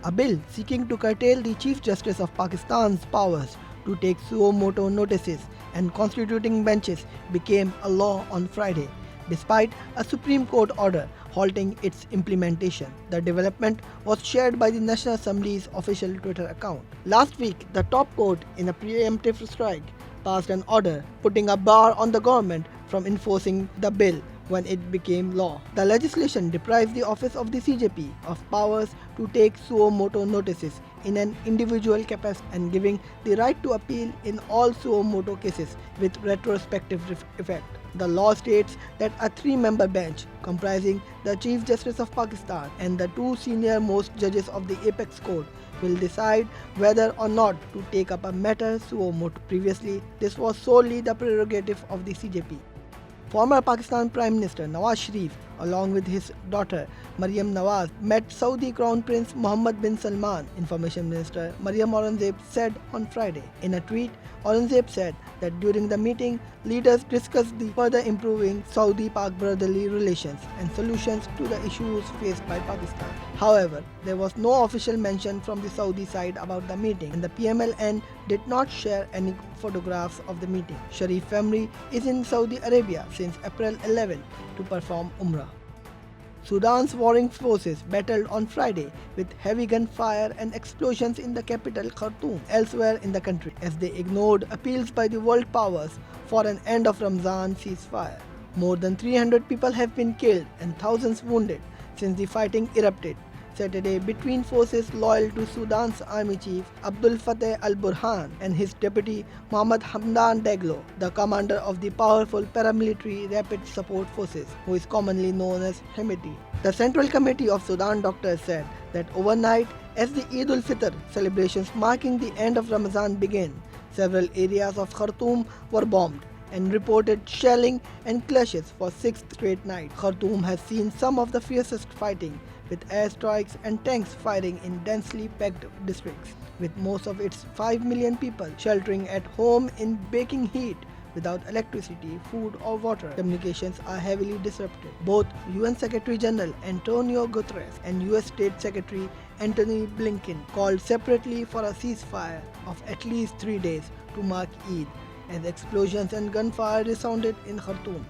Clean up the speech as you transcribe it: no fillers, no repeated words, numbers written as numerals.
A bill seeking to curtail the Chief Justice of Pakistan's powers to take suo motu notices and constituting benches became a law on Friday, despite a Supreme Court order halting its implementation. The development was shared by the National Assembly's official Twitter account. Last week, the top court, in a preemptive strike, passed an order putting a bar on the government from enforcing the bill when it became law. The legislation deprives the office of the CJP of powers to take suo motu notices in an individual capacity and giving the right to appeal in all suo motu cases with retrospective effect. The law states that a three-member bench comprising the Chief Justice of Pakistan and the two senior-most judges of the Apex Court will decide whether or not to take up a matter suo motu. Previously, this was solely the prerogative of the CJP. Former Pakistan Prime Minister Nawaz Sharif, along with his daughter Maryam Nawaz, met Saudi Crown Prince Mohammed bin Salman, Information Minister Maryam Aurangzeb said on Friday. In a tweet, Aurangzeb said that during the meeting, leaders discussed the further improving Saudi-Pak brotherly relations and solutions to the issues faced by Pakistan. However, there was no official mention from the Saudi side about the meeting, and the PMLN did not share any photographs of the meeting. Sharif family is in Saudi Arabia since April 11 to perform Umrah. Sudan's warring forces battled on Friday with heavy gunfire and explosions in the capital Khartoum, elsewhere in the country, as they ignored appeals by the world powers for an end of Ramadan ceasefire. More than 300 people have been killed and thousands wounded since the fighting erupted Saturday between forces loyal to Sudan's army chief Abdul Fattah al-Burhan and his deputy Mohammed Hamdan Daglo, the commander of the powerful paramilitary Rapid Support Forces, who is commonly known as Hemeti. The Central Committee of Sudan doctors said that overnight, as the Eid al-Fitr celebrations marking the end of Ramadan began, several areas of Khartoum were bombed and reported shelling and clashes for 6 straight nights. Khartoum has seen some of the fiercest fighting, with airstrikes and tanks firing in densely packed districts, with most of its 5 million people sheltering at home in baking heat without electricity, food or water. Communications are heavily disrupted. Both UN Secretary General Antonio Guterres and US State Secretary Antony Blinken called separately for a ceasefire of at least 3 days to mark Eid, as explosions and gunfire resounded in Khartoum.